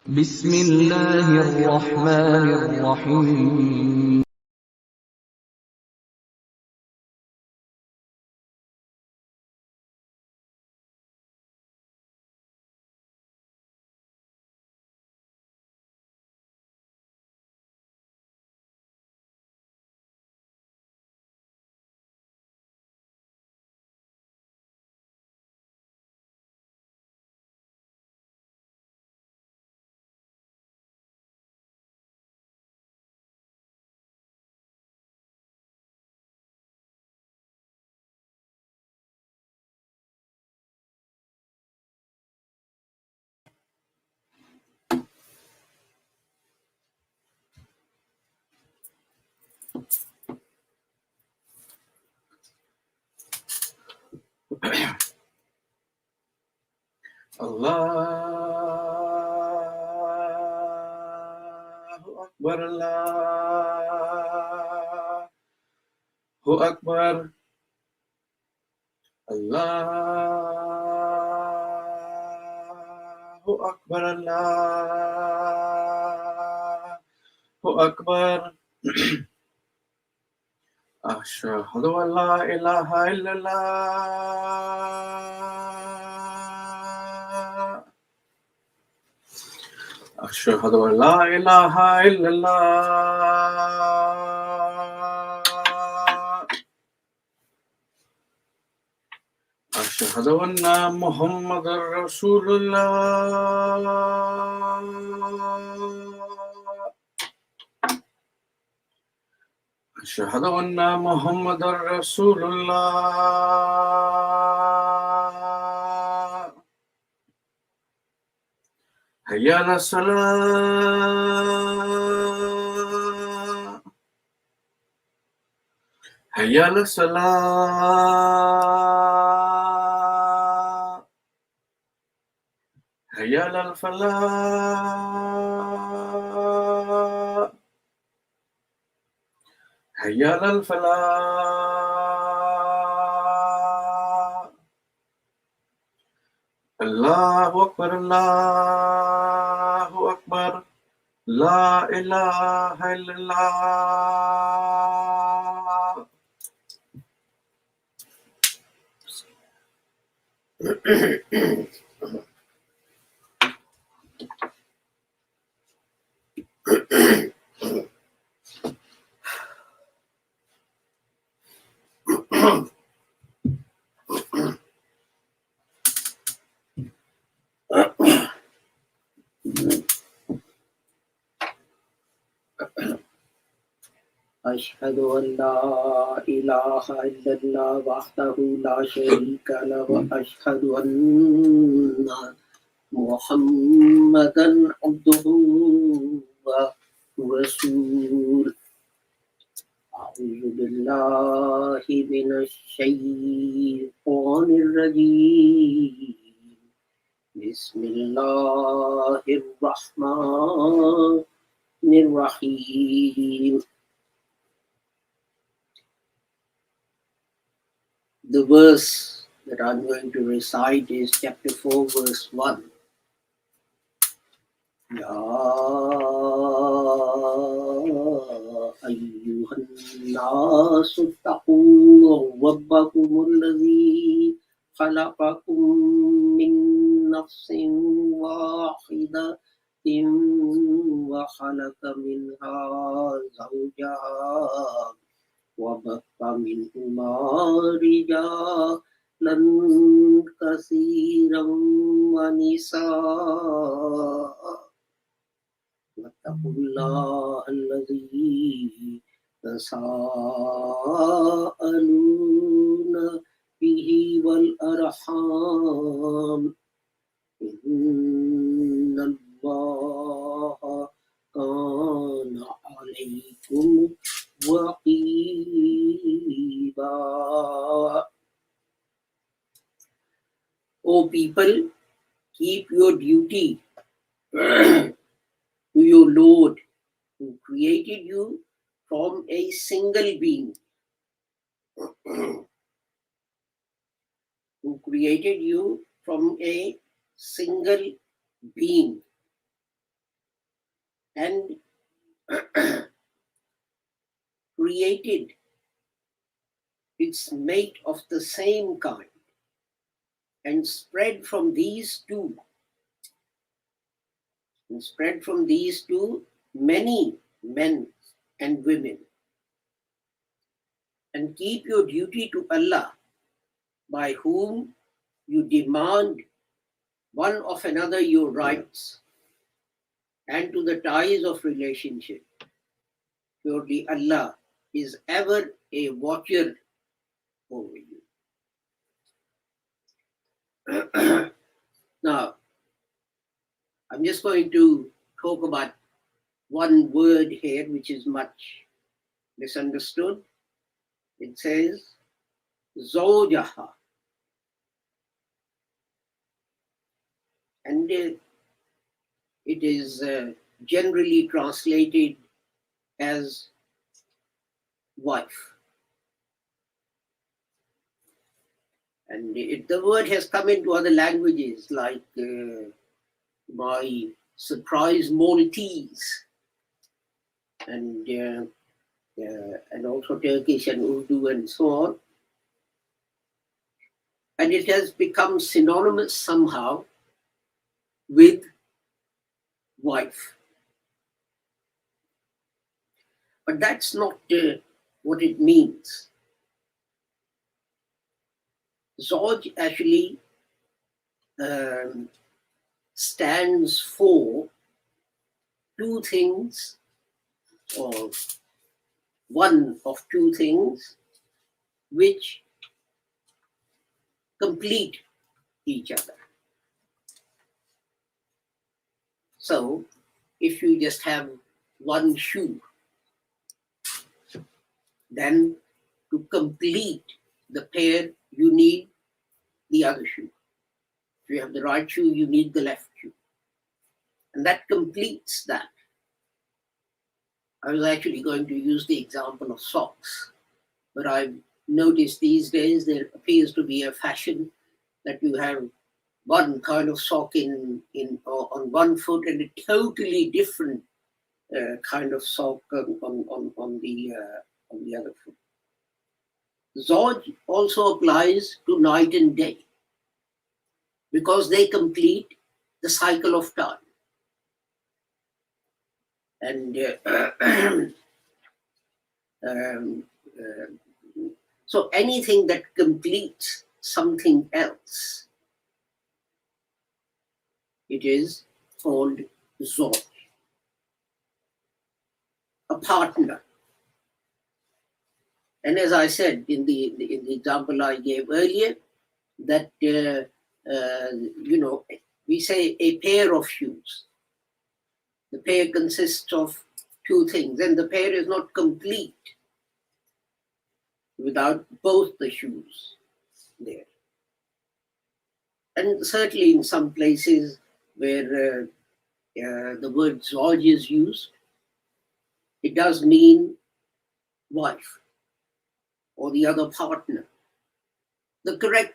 بسم الله الرحمن الرحيم Allahu Akbar, Allahu Akbar, Allahu Akbar, Allahu Akbar. Ashhadu an la ilaha illallah. أشهد أن لا إله إلا الله. أشهد أن محمد رسول الله. أشهد أن محمد رسول الله. حي على الصلاة. حي على الصلاة. حي على الفلاح. حي على الفلاح. الله أكبر، الله أكبر، لا إله إلا الله. أشهد أن لا إله إلا الله وحده لا شريك له وأشهد أن محمدا عبده ورسوله. أعوذ بالله من الشيطان الرجيم. بسم الله الرحمن الرحيم. The verse that I'm going to recite is chapter 4, verse 1. Ya ayyuhan nasu taqu rabbakum alladhi khalaqakum min nafsin wahidatin wa khalaqa minha zawjaha وبث منهما رجالا كثيرا ونساء واتقوا الله الذي تساءلون به والأرحام إن الله كان عليكم رقيبا. O people, keep your duty to your Lord, who created you from a single being. Who created you from a single being. and created its mate of the same kind, and spread from these two many men and women, and keep your duty to Allah, by whom you demand one of another your rights, and to the ties of relationship. Surely Allah is ever a watcher over you. Now, I'm just going to talk about one word here which is much misunderstood. It says Zojaha. And it is generally translated as wife. And the word has come into other languages like my surprise Maltese, and also Turkish and Urdu and so on. And it has become synonymous somehow with wife. But that's not what it means. Zooj actually stands for two things, or one of two things, which complete each other. So if you just have one shoe, then to complete the pair, you need the other shoe. If you have the right shoe, you need the left shoe. And that completes that. I was actually going to use the example of socks, but I've noticed these days there appears to be a fashion that you have one kind of sock on one foot and a totally different kind of sock on the other foot. Zooj also applies to night and day because they complete the cycle of time. And so anything that completes something else, it is called Zooj. A partner. And as I said in the example I gave earlier, that we say a pair of shoes. The pair consists of two things, and the pair is not complete without both the shoes there. And certainly in some places where the word Zooj is used, it does mean wife or the other partner. The correct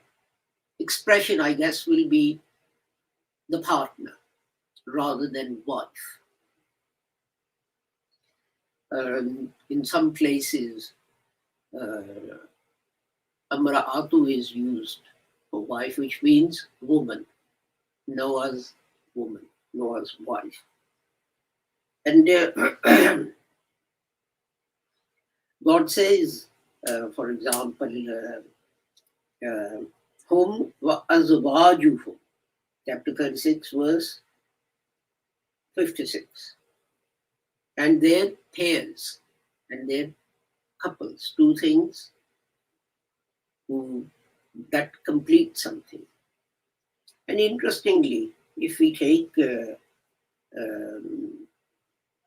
expression, I guess, will be the partner rather than wife. In some places, Amra'atu is used for wife, which means woman, Noah's woman, Noah's wife. And God says, for example, hum wa azwajuhum, chapter 36, verse 56. And their pairs and their couples, two things that complete something. And interestingly, if we take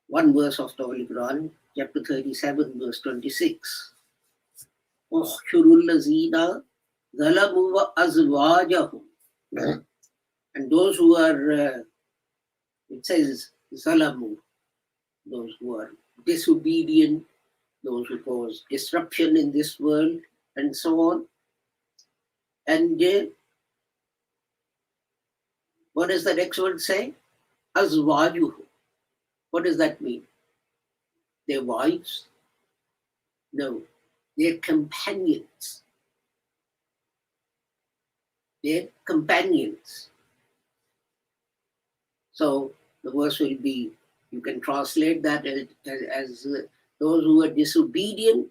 one verse of the Holy Quran, chapter 37, verse 26, and those who are, it says, zalamu, those who are disobedient, those who cause disruption in this world, and so on. And what does the next word say? Azwajuhu. What does that mean? Their wives? No, their companions. Their companions. So the verse will be, you can translate that as those who are disobedient,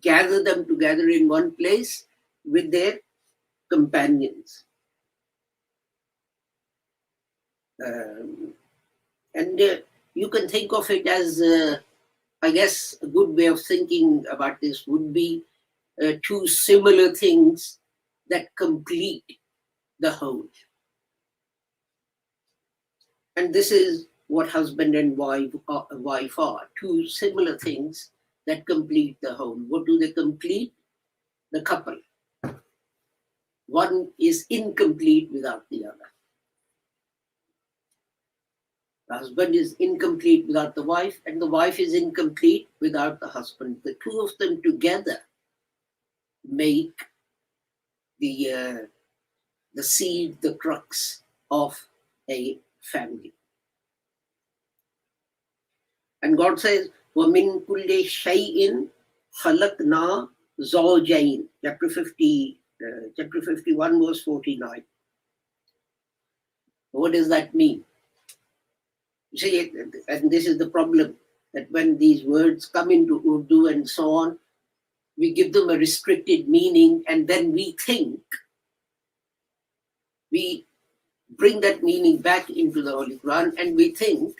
gather them together in one place with their companions. And you can think of it as, I guess, a good way of thinking about this would be two similar things that complete the whole. And this is what husband and wife are, two similar things that complete the whole. What do they complete? The couple. One is incomplete without the other. The husband is incomplete without the wife, and the wife is incomplete without the husband. The two of them together make the seed, the crux of a family. And God says, وَمِن كُلِّ شَيْءٍ خَلَقْنَا زَوْجَيْنِ. Chapter 51, verse 49. What does that mean? You see, and this is the problem, that when these words come into Urdu and so on, we give them a restricted meaning, and then we bring that meaning back into the Holy Quran, and we think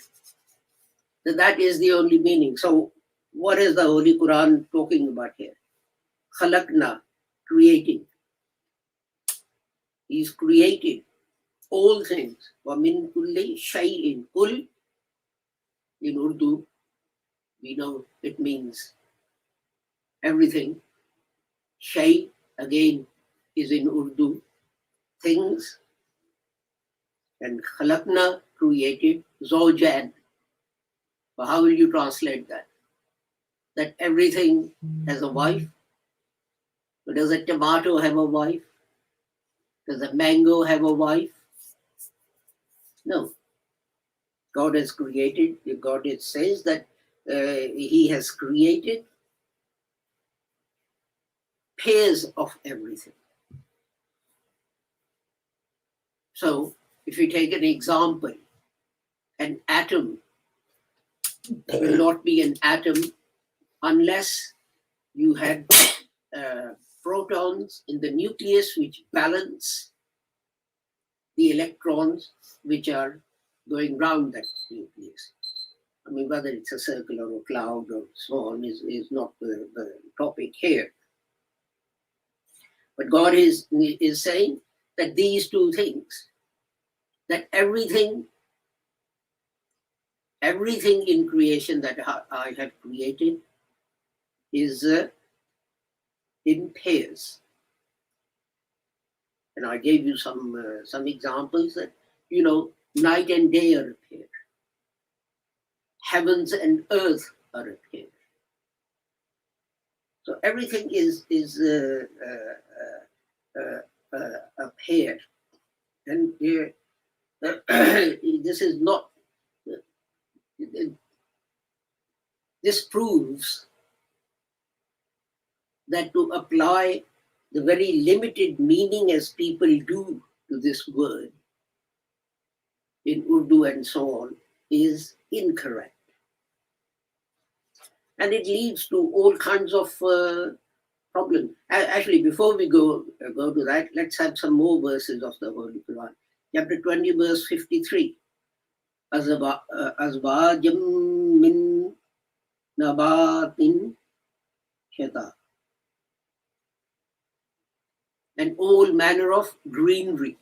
that that is the only meaning. So what is the Holy Quran talking about here? Khalaqna, creating. He's created all things. وَمِن كُلِّ شَيْءٍ. Kul, in Urdu, we know it means everything. Shay, again, is in Urdu, things. And khalaqna, created, zawjan. So how will you translate that? That everything has a wife? So does a tomato have a wife? Does a mango have a wife? No. God has created, God says that He has created pairs of everything. So if you take an example, an atom will not be an atom unless you had protons in the nucleus which balance the electrons which are going round that nucleus. I mean, whether it's a circle or a cloud or so on is not the topic here. But God is saying that these two things, that everything in creation that I have created is in pairs. And I gave you some examples that, night and day are a pair. Heavens and earth are a pair. So everything is a pair. And this is not, this proves that to apply the very limited meaning as people do to this word in Urdu and so on is incorrect. And it leads to all kinds of problems. Actually, before we go to that, let's have some more verses of the Holy Quran. Chapter 20, verse 53. Azwajam min nabatin shata. And all manner of greenery.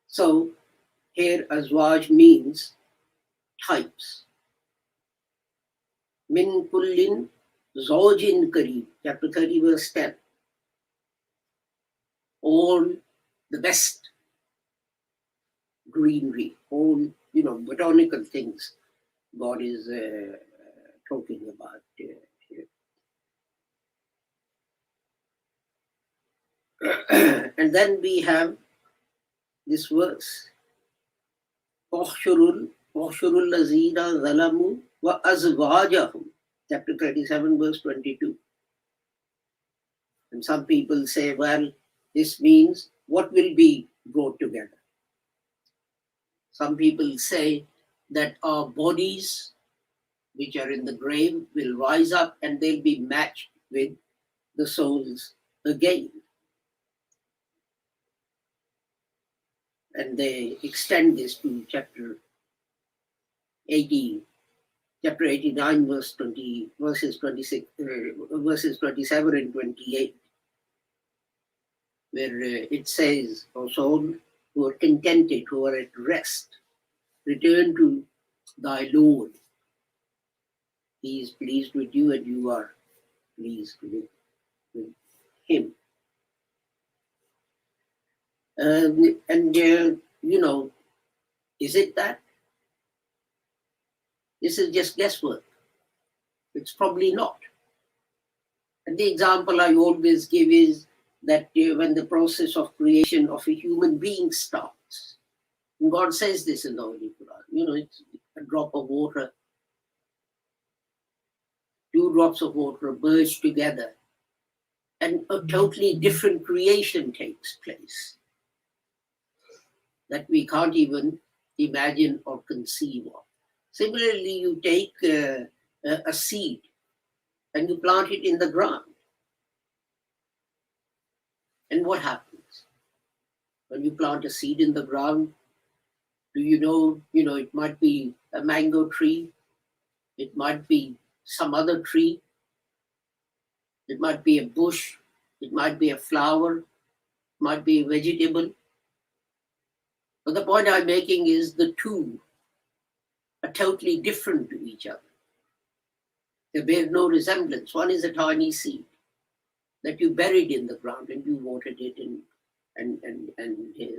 So here azwaj means types. Min kullin zawjin kareem, chapter 30, verse 10. All the best greenery, all, botanical things God is talking about here. And then we have this verse احشروا الذين ظلموا وأزواجهم. Chapter 37, verse 22. And some people say, well, this means what will be brought together? Some people say that our bodies, which are in the grave, will rise up and they'll be matched with the souls again. And they extend this to chapter 80, chapter 89, verses 27 and 28, where it says, O soul, who are contented, who are at rest, return to thy Lord. He is pleased with you and you are pleased with him. Is it that? This is just guesswork. It's probably not. And the example I always give is that when the process of creation of a human being starts, and God says this in the Holy Quran, it's a drop of water, two drops of water merge together, and a totally different creation takes place that we can't even imagine or conceive of. Similarly, you take a seed and you plant it in the ground. And what happens? When you plant a seed in the ground, do you know, it might be a mango tree, it might be some other tree, it might be a bush, it might be a flower, it might be a vegetable. But the point I'm making is the two are totally different to each other. They bear no resemblance. One is a tiny seed that you buried in the ground and you watered it and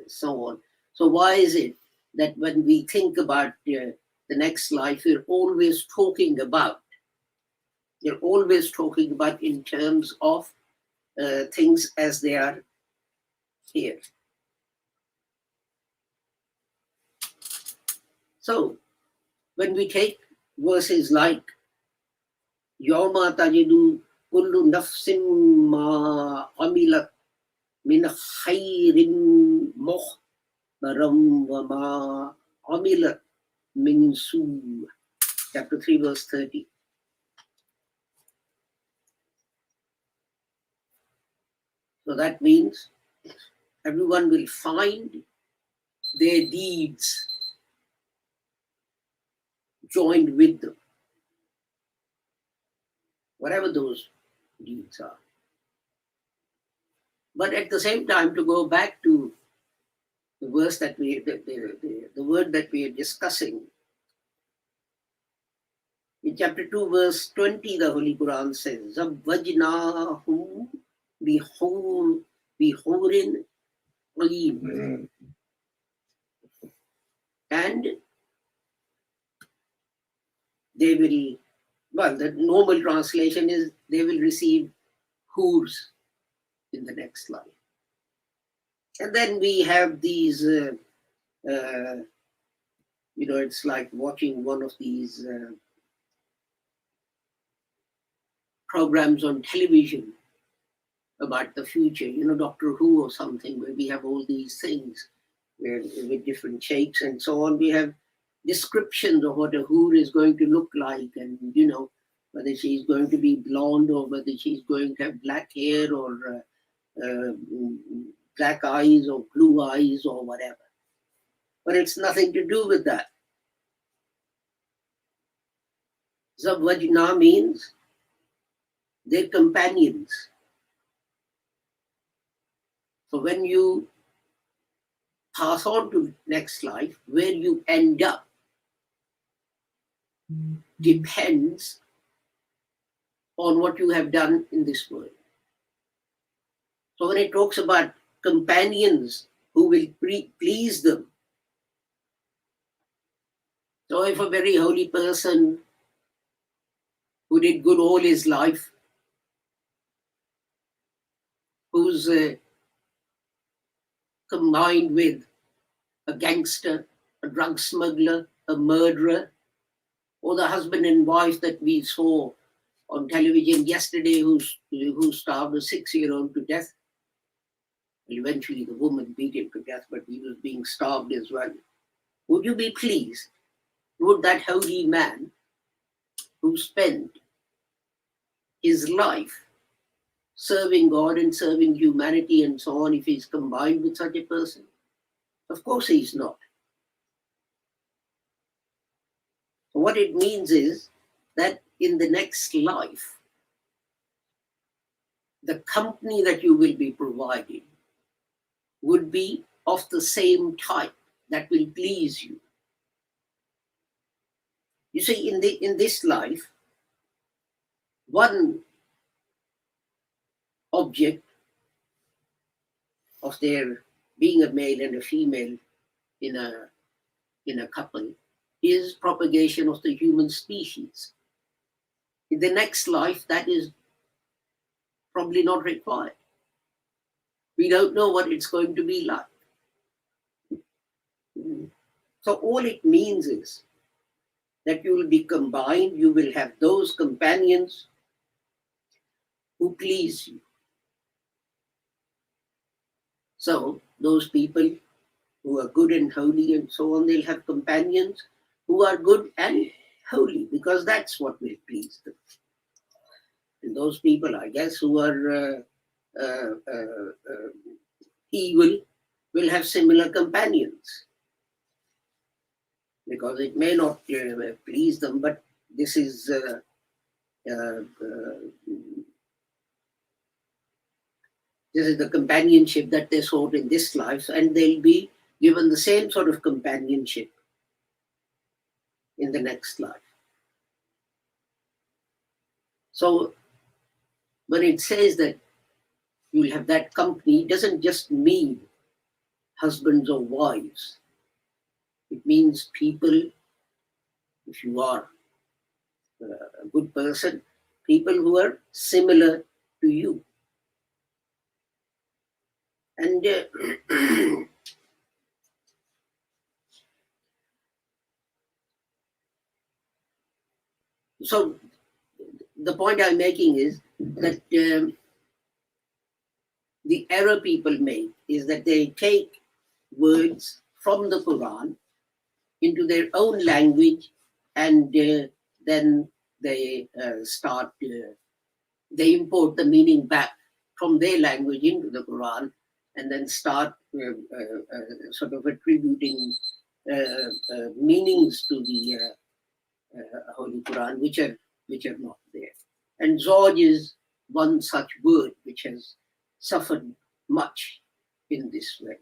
so on. So why is it that when we think about the next life, we're always talking about in terms of things as they are here? So when we take verses like Yawma tajidu kullu nafsin ma amilat min khairin muhdaram wa ma amilat min su', chapter 3, verse 30. So that means everyone will find their deeds joined with them, whatever those deeds are. But at the same time, to go back to the verse that the word that we are discussing, in chapter 2, verse 20, the Holy Quran says, Zawwajnahum bihurin ayn. And they will, well, the normal translation is they will receive hoods in the next life. And then we have these, it's like watching one of these programs on television about the future, Doctor Who or something, where we have all these things with different shapes and so on. We have descriptions of what a hood is going to look like, and whether she's going to be blonde or whether she's going to have black hair or black eyes or blue eyes or whatever. But it's nothing to do with that. Zawwajna means they're companions. So when you pass on to next life, where you end up depends on what you have done in this world. So when it talks about companions who will please them, so if a very holy person who did good all his life, who's combined with a gangster a drug smuggler, a murderer, or the husband and wife that we saw on television yesterday who starved a 6-year-old to death. Eventually, the woman beat him to death, but he was being starved as well. Would you be pleased? Would that holy man who spent his life serving God and serving humanity and so on, if he's combined with such a person? Of course he's not. What it means is that in the next life, the company that you will be provided would be of the same type that will please you. You see, in this life, one object of there being a male and a female in a couple is propagation of the human species. In the next life, that is probably not required. We don't know what it's going to be like. So all it means is that you will be combined, you will have those companions who please you. So those people who are good and holy and so on, they'll have companions who are good and holy, because that's what will please them. And those people, I guess, who are evil will have similar companions, because it may not please them, but this is the companionship that they sought in this life, and they'll be given the same sort of companionship in the next life. So when it says that you'll have that company, it doesn't just mean husbands or wives. It means people, if you are a good person, people who are similar to you. And so the point I'm making is that the error people make is that they take words from the Quran into their own language, and then they they import the meaning back from their language into the Quran, and then start sort of attributing meanings to the Holy Quran, which are not there. And Zooj is one such word which has suffered much in this way.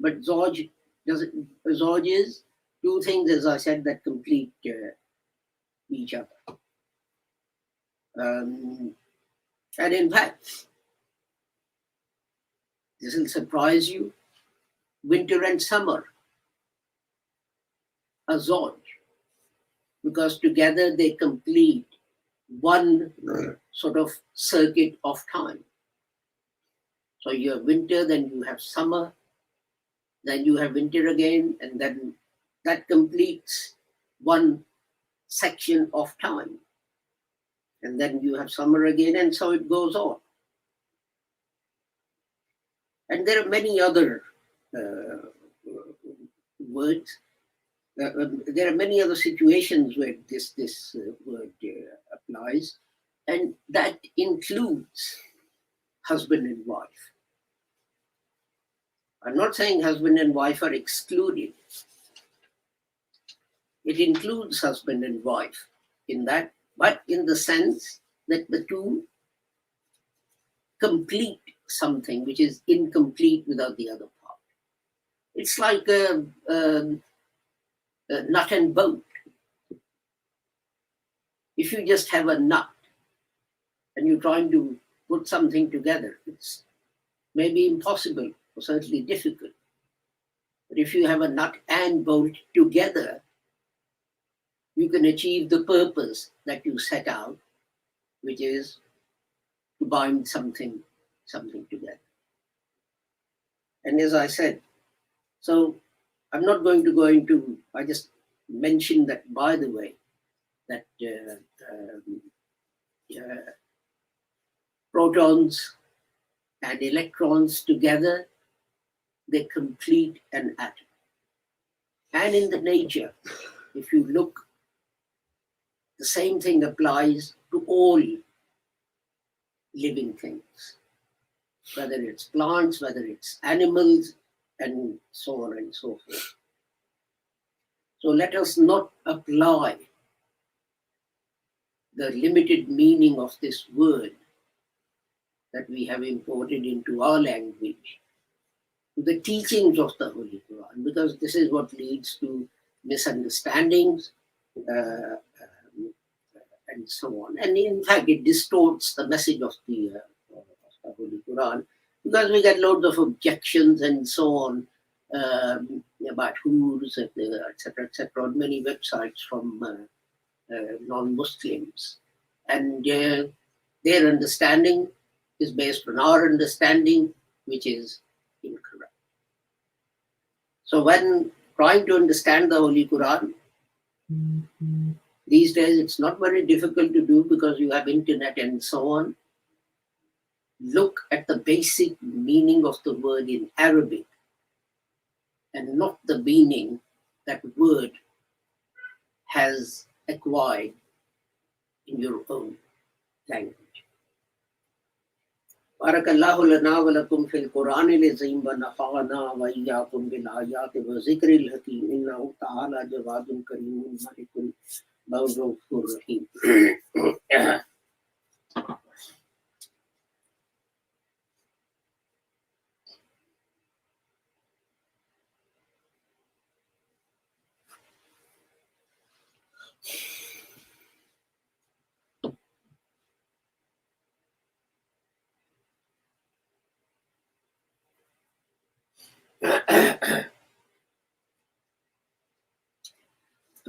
But Zooj is two things, as I said, that complete each other. And in fact, this will surprise you, winter and summer are Zooj, because together they complete one sort of circuit of time. So you have winter, then you have summer, then you have winter again, and then that completes one section of time. And then you have summer again, and so it goes on. And there are many other words. There are many other situations where this word applies, and that includes husband and wife. I'm not saying husband and wife are excluded. It includes husband and wife in that, but in the sense that the two complete something which is incomplete without the other part. It's like a nut and bolt. If you just have a nut and you're trying to put something together, it's maybe impossible or certainly difficult. But if you have a nut and bolt together, you can achieve the purpose that you set out, which is to bind something together. And as I said, So I'm not going to go into, I just mentioned that, by the way, that protons and electrons together, they complete an atom. And in the nature, if you look, the same thing applies to all living things, whether it's plants, whether it's animals, and so on and so forth. So let us not apply the limited meaning of this word that we have imported into our language to the teachings of the Holy Quran, because this is what leads to misunderstandings and so on. And in fact, it distorts the message of the Holy Quran, because we get loads of objections and so on about who's, etc., etc., on many websites from non-Muslims. And their understanding is based on our understanding, which is incorrect. So when trying to understand the Holy Quran, these days it's not very difficult to do because you have internet and so on. Look at the basic meaning of the word in Arabic and not the meaning that word has acquired in your own language. بارك الله لنا ولكم في القرآن العظيم ونفعنا وإياكم بالآيات والذكر الحكيم إنه تعالى جواد كريم ملك رؤوف رحيم.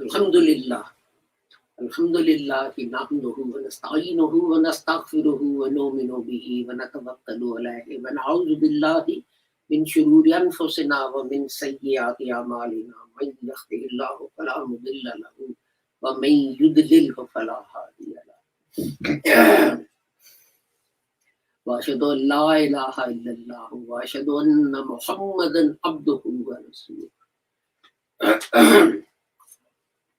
Alhamdulillah. Alhamdulillah nahmaduhu wa nasta'inuhu wa nastaghfiruhu wa nu'minu bihi wa natawakkalu alayhi wa na'udhu billahi min shururi anfusina wa min sayyiati a'malina. Man yahdihillahu fala mudilla lahu wa man yudlilhu fala hadiya lahu. Wa ashhadu an la ilaha illallah wa ashhadu anna Muhammadan abduhu wa rasuluhu.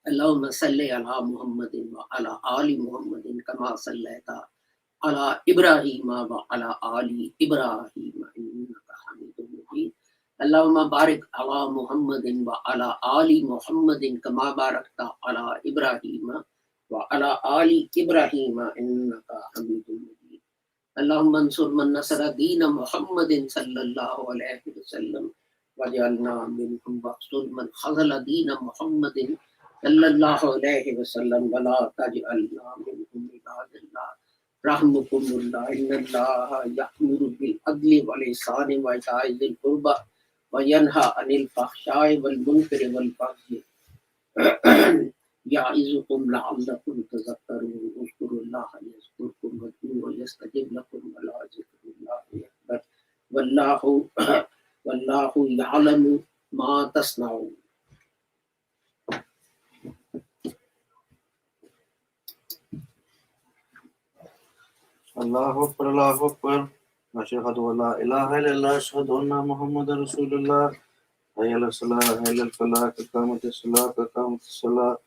اللهم صل على محمد وعلى آل محمد كما صليت على إبراهيم وعلى آل إبراهيم إنك حميد مجيد. اللهم بارك على محمد وعلى آل محمد كما باركت على إبراهيم وعلى آل إبراهيم إنك حميد مجيد. اللهم انصر من نصر دين محمد صلى الله عليه وسلم واجعلنا منهم، واقتل من خذل دين محمد صلى الله عليه وسلم ولا تجعلنا منهم عباد الله رحمكم الله. إن الله يأمر بالعدل والإحسان وإيتاء ذي القربى وينهى عن الفحشاء والمنكر والبغي يعظكم لعلكم تذكرون. اذكروا الله يذكركم وادعوه يستجب لكم ولذكر الله أكبر والله يعلم ما تصنعون. Allahu Akbar, Allahu Akbar. Ashhadu an la ilaha illallah, ashhadu anna Muhammadan Rasulullah. Hayya ala salah, hayya al falah, qamatis salah, qamatis salah.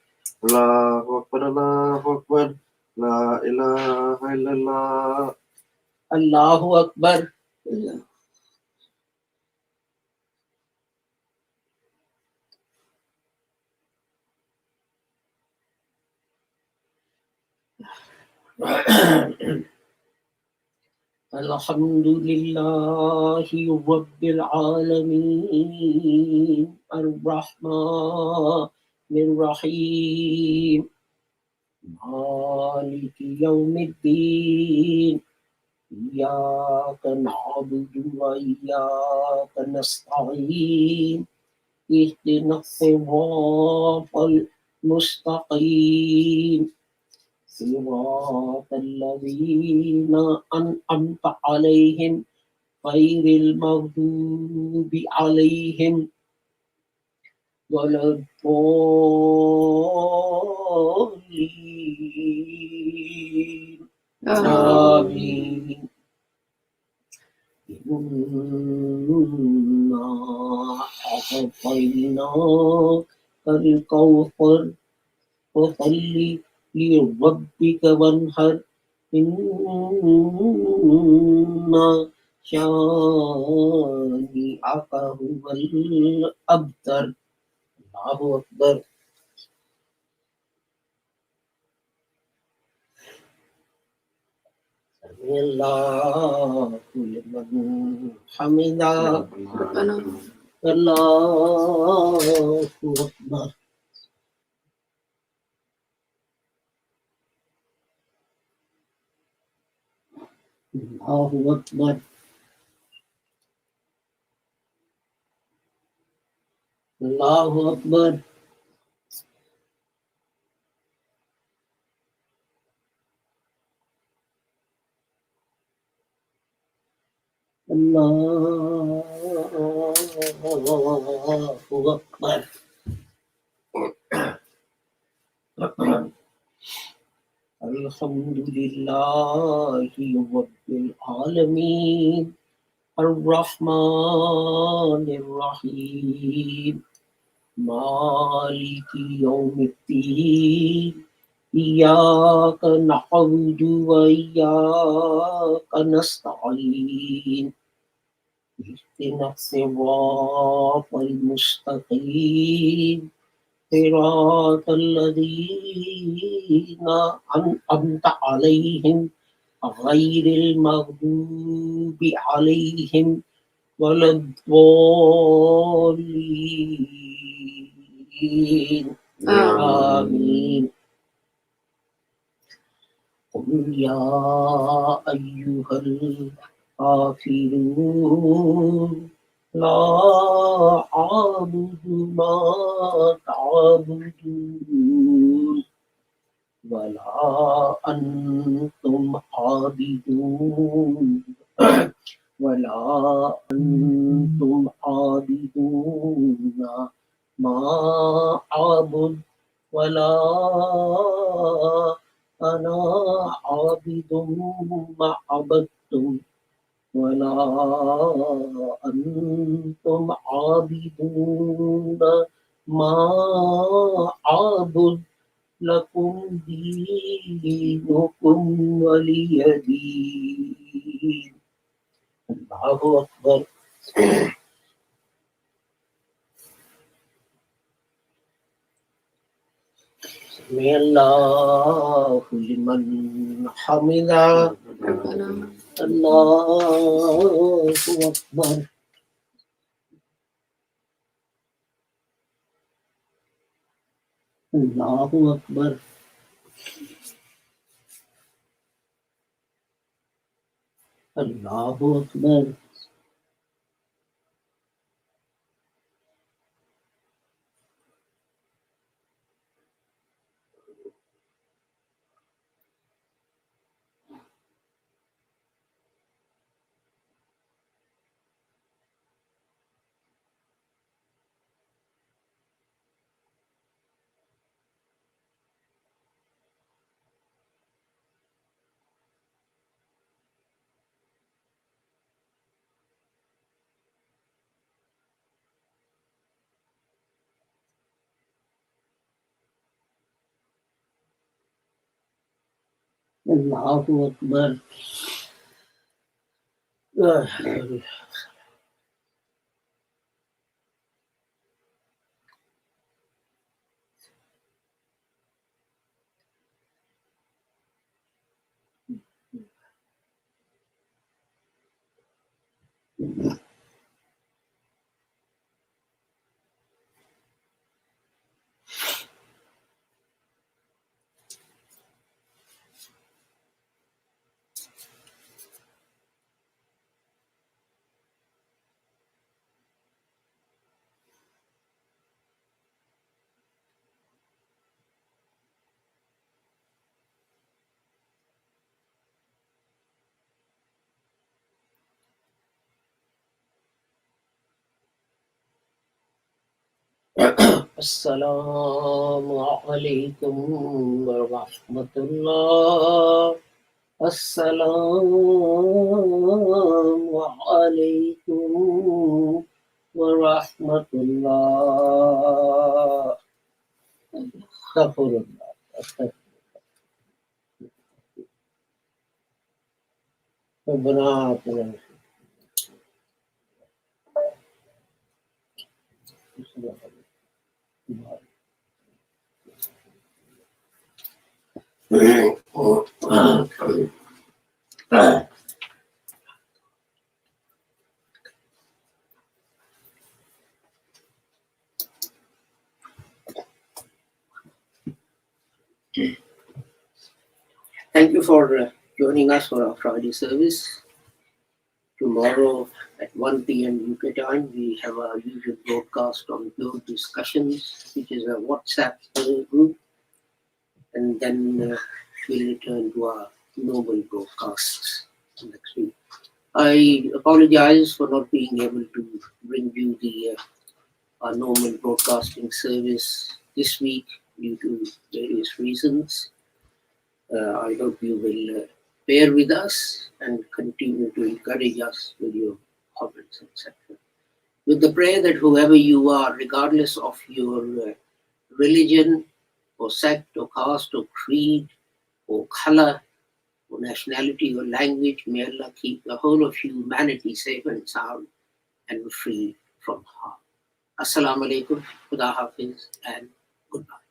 Allahu Akbar, Allahu Akbar. La ilaha illallah. Allahu Akbar. Alhamdulillahi Rabbil Alameen Ar-Rahmanir Rahim Maliki Yawmiddin Iyyaka na'budu wa iyyaka nasta'in Ihdinas siratal mustaqim صراط الذين أنعمت عليهم غير المغضوب عليهم ولا الضالين آمين إنا أعطيناك الكوثر فصل لربك وانحر إن شانئك هو الأبتر الله أكبر سمع الله لمن حمده ربنا الله أكبر الله أكبر الله أكبر الله أكبر الحمد لله رب العالمين الرحمن الرحيم مالك يوم الدين إياك نعبد وإياك نستعين اهدنا الصراط المستقيم صراط الذين أنعمت عليهم غير المغضوب عليهم ولا الضالين آمين قل يا أيها الكافرون لا أعبد ما تعبدون ولا أنتم عابدون ولا أنتم عابدون ما أعبد ولا أنا عابد ما عبدتم ولا أنتم عابدون ما أعبد لكم دينكم ولي دين الله أكبر سمع الله لمن حمده الله أكبر الله أكبر الله أكبر الله أكبر Assalamu alaikum wa rahmatullah. Assalamu alaikum wa rahmatullah. Astaghfirullah. Astaghfirullah. Thank you for joining us for our Friday service. Tomorrow at 1 p.m. UK time, we have our usual broadcast on Pure Discussions, which is a WhatsApp group, and then we'll return to our normal broadcasts next week. I apologize for not being able to bring you the our normal broadcasting service this week due to various reasons. I hope you will bear with us and continue to encourage us with your comments, etc. With the prayer that whoever you are, regardless of your religion or sect or caste or creed or color or nationality or language, may Allah keep the whole of humanity safe and sound and free from harm. Assalamu alaikum, Khuda Hafiz, and goodbye.